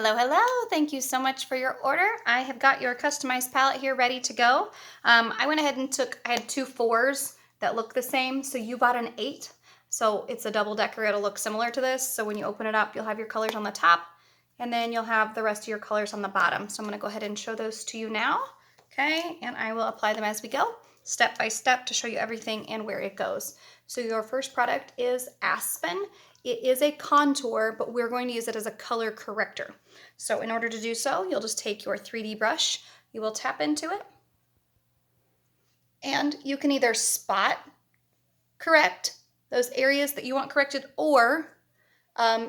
Hello, hello. Thank you so much for your order. I have got your customized palette here ready to go. I went ahead and I had two 4s that look the same. So you bought an 8. So it's a double decker. It'll look similar to this. So when you open it up, you'll have your colors on the top and then you'll have the rest of your colors on the bottom. So I'm going to go ahead and show those to you now. Okay. And I will apply them as we go, step by step, to show you everything and where it goes. So your first product is Aspen. It is a contour, but we're going to use it as a color corrector. So in order to do so, you'll just take your 3D brush, you will tap into it, and you can either spot correct those areas that you want corrected, or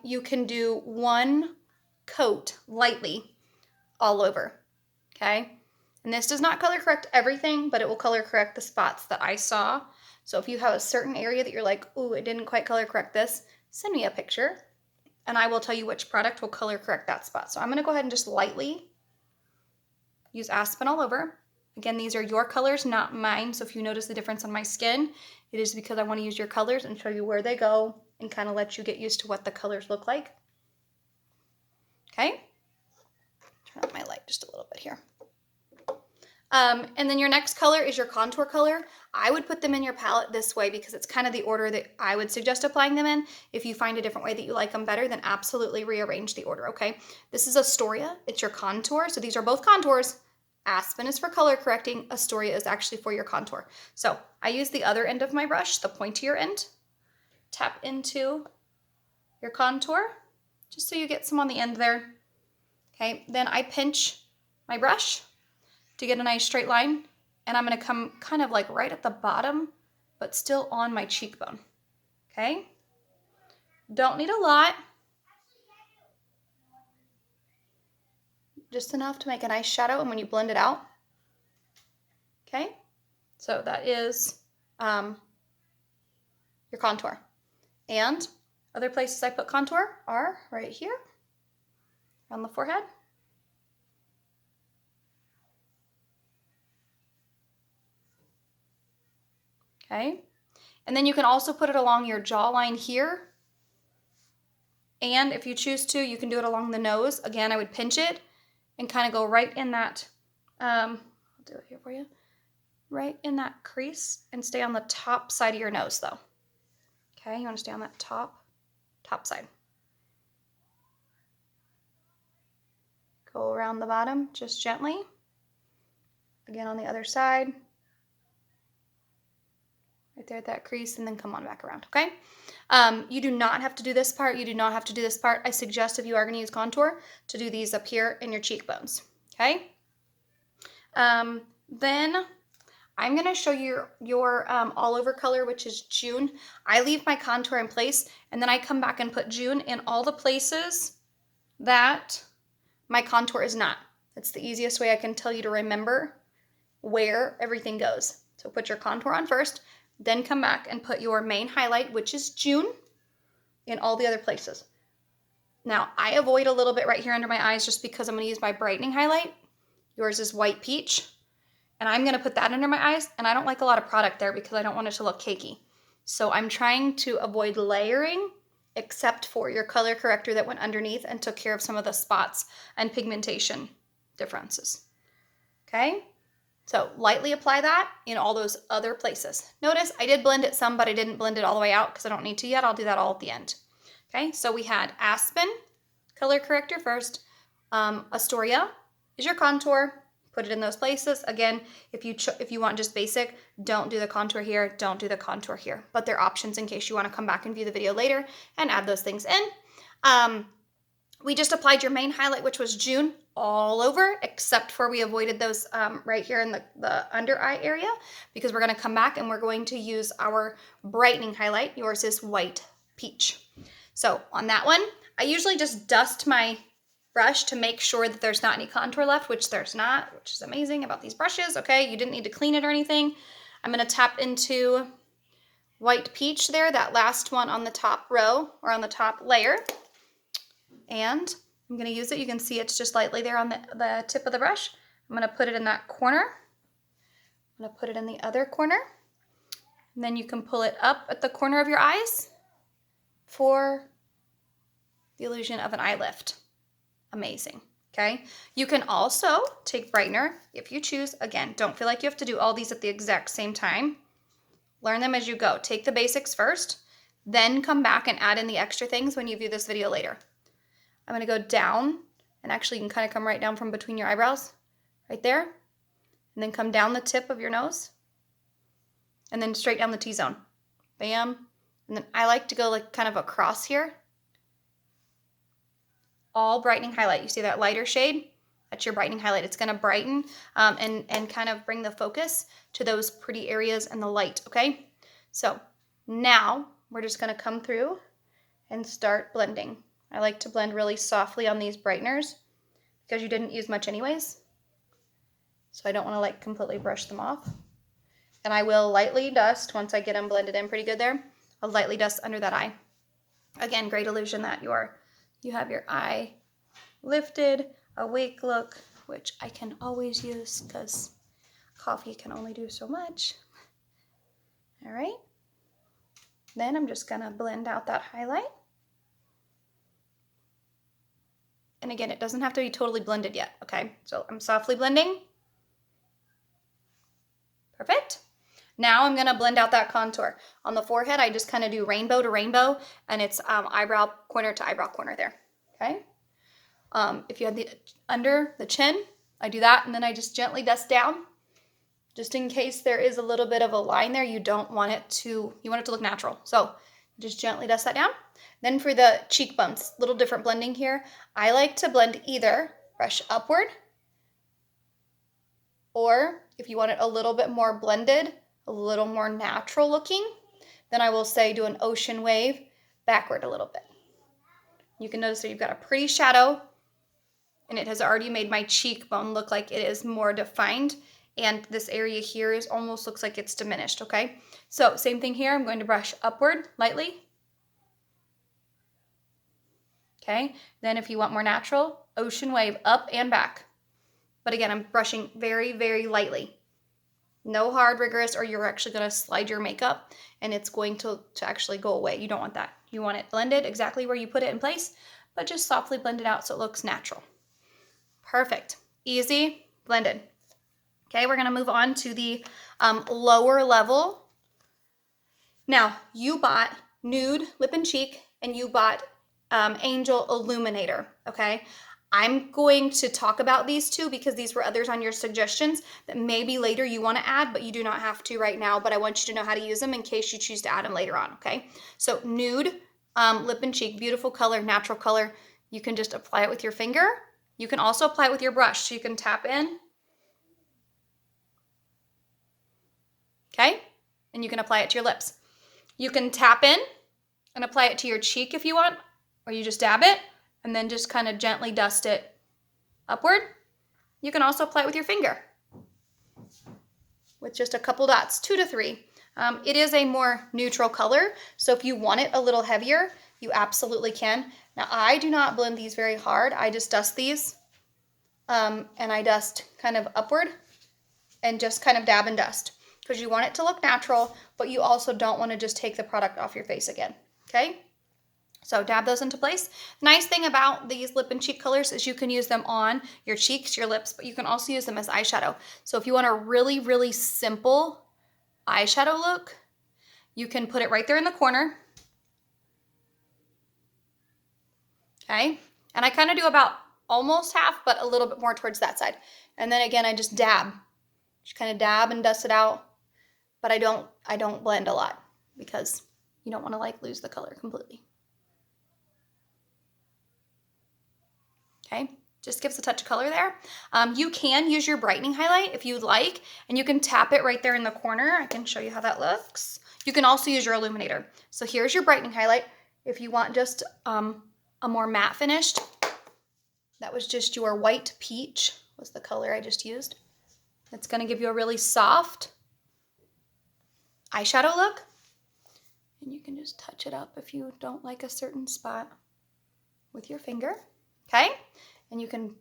you can do one coat lightly all over, okay? And this does not color correct everything, but it will color correct the spots that I saw. So if you have a certain area that you're like, ooh, it didn't quite color correct this, send me a picture and I will tell you which product will color correct that spot. So I'm going to go ahead and just lightly use Aspen all over. Again, these are your colors, not mine. So if you notice the difference on my skin, it is because I want to use your colors and show you where they go and kind of let you get used to what the colors look like. Okay. Turn up my light just a little bit here. And then your next color is your contour color. I would put them in your palette this way because it's kind of the order that I would suggest applying them in. If you find a different way that you like them better, then absolutely rearrange the order, okay? This is Astoria. It's your contour. So these are both contours. Aspen is for color correcting. Astoria is actually for your contour. So I use the other end of my brush, the pointier end. Tap into your contour, just so you get some on the end there. Okay, then I pinch my brush to get a nice straight line, and I'm going to come kind of like right at the bottom, but still on my cheekbone. Okay? Don't need a lot. Just enough to make a nice shadow, and when you blend it out. Okay? So that is your contour. And other places I put contour are right here on the forehead. Okay, and then you can also put it along your jawline here. And if you choose to, you can do it along the nose. Again, I would pinch it and kind of go right in that, I'll do it here for you, right in that crease, and stay on the top side of your nose though. Okay, you want to stay on that top side. Go around the bottom just gently. Again on the other side. Right there at that crease, and then come on back around, okay? You do not have to do this part. You do not have to do this part. I suggest, if you are going to use contour, to do these up here in your cheekbones, okay? Then I'm going to show you your all over color, which is June. I leave my contour in place, and then I come back and put June in all the places that my contour is not. That's the easiest way I can tell you to remember where everything goes. So put your contour on first, then come back and put your main highlight, which is June, in all the other places. Now, I avoid a little bit right here under my eyes just because I'm going to use my brightening highlight. Yours is White Peach. And I'm going to put that under my eyes, and I don't like a lot of product there because I don't want it to look cakey. So I'm trying to avoid layering, except for your color corrector that went underneath and took care of some of the spots and pigmentation differences. Okay? So lightly apply that in all those other places. Notice I did blend it some, but I didn't blend it all the way out because I don't need to yet. I'll do that all at the end. Okay, so we had Aspen, color corrector first. Astoria is your contour. Put it in those places. Again, if you want just basic, don't do the contour here, don't do the contour here. But they're options in case you want to come back and view the video later and add those things in. We just applied your main highlight, which was June, all over, except for we avoided those right here in the under eye area, because we're going to come back and we're going to use our brightening highlight. Yours is White Peach. So on that one, I usually just dust my brush to make sure that there's not any contour left, which there's not, which is amazing about these brushes. Okay, you didn't need to clean it or anything. I'm going to tap into White Peach there, that last one on the top row or on the top layer. And I'm going to use it. You can see it's just lightly there on the tip of the brush. I'm going to put it in that corner. I'm going to put it in the other corner. And then you can pull it up at the corner of your eyes for the illusion of an eye lift. amazing. Okay, you can also take brightener if you choose. Again, don't feel like you have to do all these at the exact same time. Learn them as you go. Take the basics first, then come back and add in the extra things when you view this video later. I'm gonna go down, and actually you can kind of come right down from between your eyebrows, right there, and then come down the tip of your nose, and then straight down the T-zone. Bam. And then I like to go like kind of across here. All brightening highlight. You see that lighter shade? That's your brightening highlight. It's gonna brighten and kind of bring the focus to those pretty areas and the light, okay? So now we're just gonna come through and start blending. I like to blend really softly on these brighteners because you didn't use much anyways. So I don't wanna like completely brush them off. And I will lightly dust once I get them blended in pretty good there. I'll lightly dust under that eye. Again, great illusion that you have your eye lifted, awake look, which I can always use because coffee can only do so much. All right. Then I'm just gonna blend out that highlight. And again, it doesn't have to be totally blended yet, okay? So I'm softly blending. Perfect. Now I'm gonna blend out that contour. On the forehead, I just kind of do rainbow to rainbow, and it's eyebrow corner to eyebrow corner there, okay? If you had the under the chin, I do that, and then I just gently dust down, just in case there is a little bit of a line there. You want it to look natural. So just gently dust that down. Then for the cheekbones, little different blending here. I like to blend either brush upward, or if you want it a little bit more blended, a little more natural looking, then I will say do an ocean wave backward a little bit. You can notice that you've got a pretty shadow, and it has already made my cheekbone look like it is more defined, and this area here almost looks like it's diminished, okay? So same thing here, I'm going to brush upward lightly. Okay, then if you want more natural, ocean wave up and back. But again, I'm brushing very, very lightly. No hard, rigorous, or you're actually gonna slide your makeup and it's going to actually go away. You don't want that. You want it blended exactly where you put it in place, but just softly blend it out so it looks natural. Perfect, easy, blended. Okay, we're gonna move on to the lower level. Now, you bought Nude Lip and Cheek, and you bought Angel Illuminator, okay? I'm going to talk about these two because these were others on your suggestions that maybe later you want to add, but you do not have to right now, but I want you to know how to use them in case you choose to add them later on, okay? So Nude Lip and Cheek, beautiful color, natural color. You can just apply it with your finger. You can also apply it with your brush, so you can tap in. Okay? And you can apply it to your lips. You can tap in and apply it to your cheek if you want, or you just dab it and then just kind of gently dust it upward. You can also apply it with your finger with just a couple dots, 2 to 3. It is a more neutral color, so if you want it a little heavier, you absolutely can. Now, I do not blend these very hard. I just dust these, and I dust kind of upward and just kind of dab and dust because you want it to look natural, but you also don't want to just take the product off your face again, okay? So dab those into place. Nice thing about these lip and cheek colors is you can use them on your cheeks, your lips, but you can also use them as eyeshadow. So if you want a really, really simple eyeshadow look, you can put it right there in the corner. Okay, and I kind of do about almost half, but a little bit more towards that side. And then again, I just dab. Just kind of dab and dust it out, but I don't blend a lot because you don't want to like lose the color completely. Okay, just gives a touch of color there. You can use your brightening highlight if you'd like, and you can tap it right there in the corner. I can show you how that looks. You can also use your illuminator. So here's your brightening highlight. If you want just a more matte finished, that was just your white peach was the color I just used. It's gonna give you a really soft eyeshadow look. And you can just touch it up if you don't like a certain spot with your finger. Okay, and you can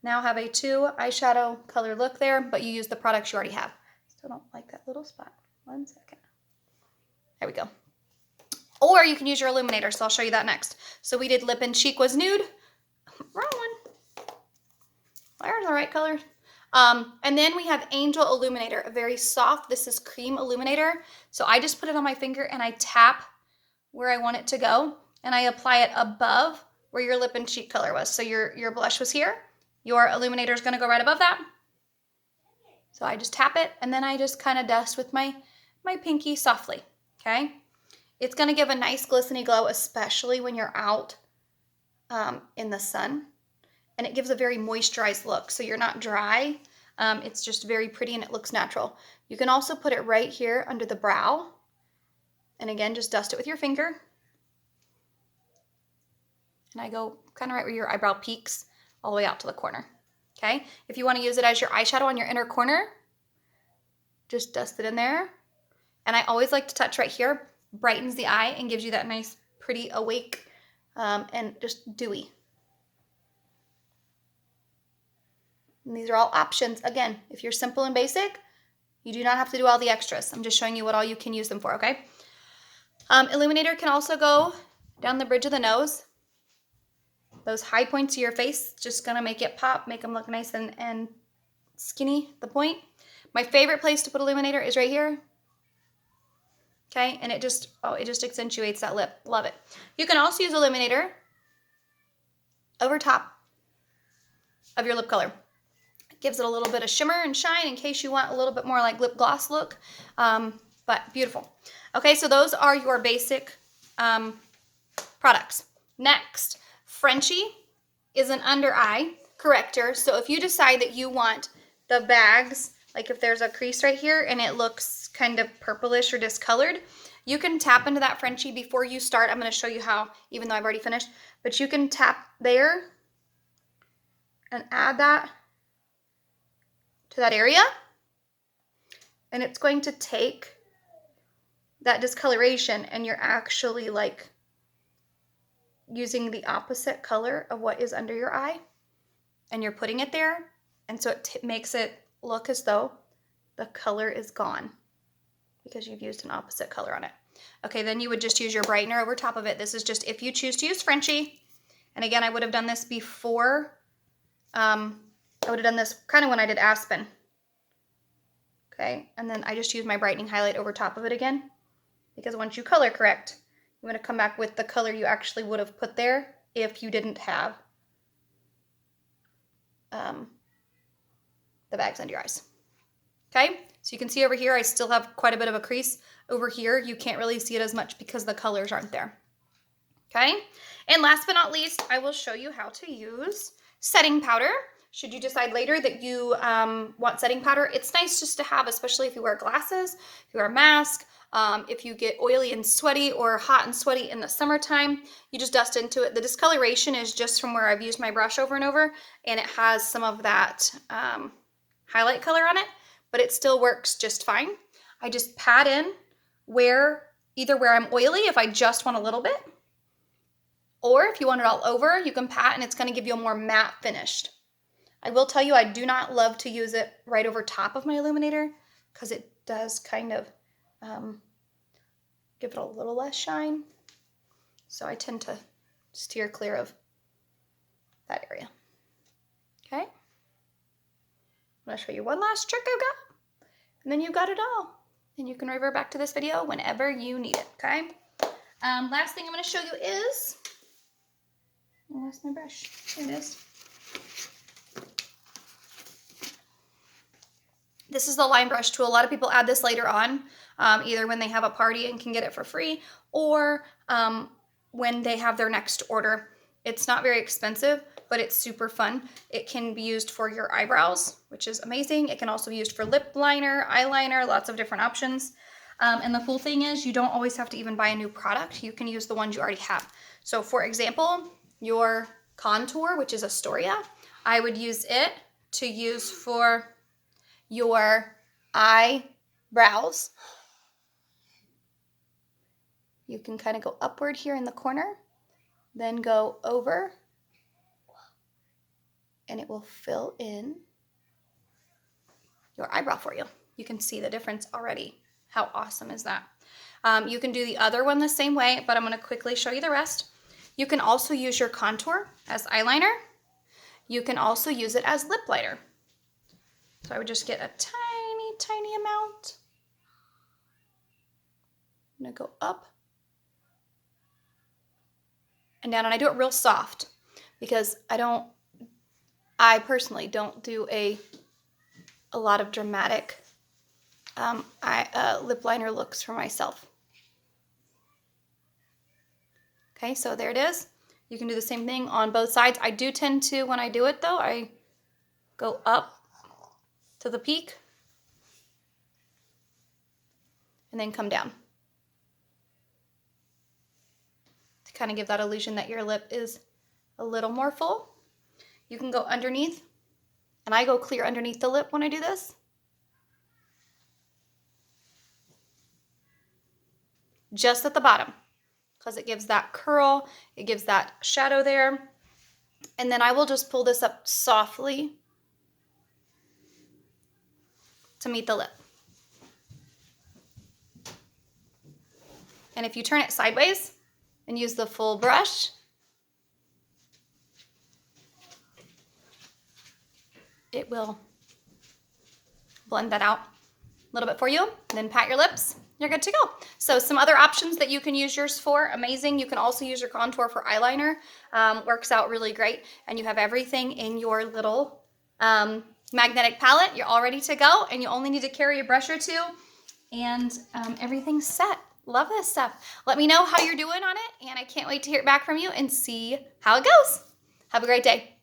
now have a 2 eyeshadow color look there, but you use the products you already have. Still don't like that little spot. 1 second. There we go. Or you can use your illuminator, so I'll show you that next. So we did lip and cheek was nude. Wrong one. bright colors. And then we have Angel Illuminator, a very soft, this is cream illuminator. So I just put it on my finger and I tap where I want it to go. And I apply it above where your lip and cheek color was. So your blush was here. Your illuminator is gonna go right above that. So I just tap it and then I just kind of dust with my pinky softly, okay? It's gonna give a nice glistening glow, especially when you're out in the sun. And it gives a very moisturized look. So you're not dry. It's just very pretty and it looks natural. You can also put it right here under the brow. And again, just dust it with your finger. And I go kind of right where your eyebrow peaks all the way out to the corner. Okay? If you want to use it as your eyeshadow on your inner corner, just dust it in there. And I always like to touch right here. Brightens the eye and gives you that nice, pretty, awake, and just dewy. And these are all options. Again, if you're simple and basic, you do not have to do all the extras. I'm just showing you what all you can use them for, okay? Illuminator can also go down the bridge of the nose. Those high points of your face, just gonna make it pop, make them look nice and skinny, the point. My favorite place to put illuminator is right here. Okay, and it just accentuates that lip. Love it. You can also use illuminator over top of your lip color. It gives it a little bit of shimmer and shine in case you want a little bit more like lip gloss look, but beautiful. Okay, so those are your basic products. Next, Frenchie is an under eye corrector. So if you decide that you want the bags, like if there's a crease right here and it looks kind of purplish or discolored, you can tap into that Frenchie before you start. I'm going to show you how, even though I've already finished, but you can tap there and add that to that area. And it's going to take that discoloration and you're actually like using the opposite color of what is under your eye and you're putting it there. And so it makes it look as though the color is gone because you've used an opposite color on it. Okay, then you would just use your brightener over top of it. This is just if you choose to use Frenchie. And again, I would have done this before. I would have done this kind of when I did Aspen. Okay, and then I just use my brightening highlight over top of it again. Because once you color correct, you want to come back with the color you actually would have put there if you didn't have the bags under your eyes. Okay, so you can see over here, I still have quite a bit of a crease. Over here, you can't really see it as much because the colors aren't there. Okay, and last but not least, I will show you how to use setting powder. Should you decide later that you want setting powder, it's nice just to have, especially if you wear glasses, if you wear a mask, if you get oily and sweaty or hot and sweaty in the summertime, you just dust into it. The discoloration is just from where I've used my brush over and over, and it has some of that highlight color on it, but it still works just fine. I just pat in either where I'm oily if I just want a little bit, or if you want it all over, you can pat and it's going to give you a more matte finished. I will tell you, I do not love to use it right over top of my illuminator because it does kind of give it a little less shine. So I tend to steer clear of that area. Okay. I'm going to show you one last trick I've got, and then you've got it all. And you can revert back to this video whenever you need it, okay? Last thing I'm going to show you is, I lost my brush. Here it is. This is the line brush tool. A lot of people add this later on, either when they have a party and can get it for free, or when they have their next order. It's not very expensive, but it's super fun. It can be used for your eyebrows, which is amazing. It can also be used for lip liner, eyeliner, lots of different options. And the cool thing is you don't always have to even buy a new product. You can use the ones you already have. So for example, your contour, which is Astoria, I would use it to use for your eyebrows. You can kind of go upward here in the corner, then go over, and it will fill in your eyebrow for you. You can see the difference already. How awesome is that? You can do the other one the same way, but I'm going to quickly show you the rest. You can also use your contour as eyeliner. You can also use it as lip liner. So I would just get a tiny, tiny amount. I'm gonna go up and down, and I do it real soft because I personally don't do a lot of dramatic lip liner looks for myself. Okay, so there it is. You can do the same thing on both sides. I do tend to, when I do it though, I go up to the peak and then come down to kind of give that illusion that your lip is a little more full. You can go underneath, and I go clear underneath the lip when I do this. Just at the bottom, because it gives that curl, it gives that shadow there. And then I will just pull this up softly to meet the lip. And if you turn it sideways and use the full brush, it will blend that out a little bit for you. And then pat your lips. You're good to go. So some other options that you can use yours for, amazing. You can also use your contour for eyeliner. Works out really great. And you have everything in your little magnetic palette. You're all ready to go. And you only need to carry a brush or two. And everything's set. Love this stuff. Let me know how you're doing on it. And I can't wait to hear back from you and see how it goes. Have a great day.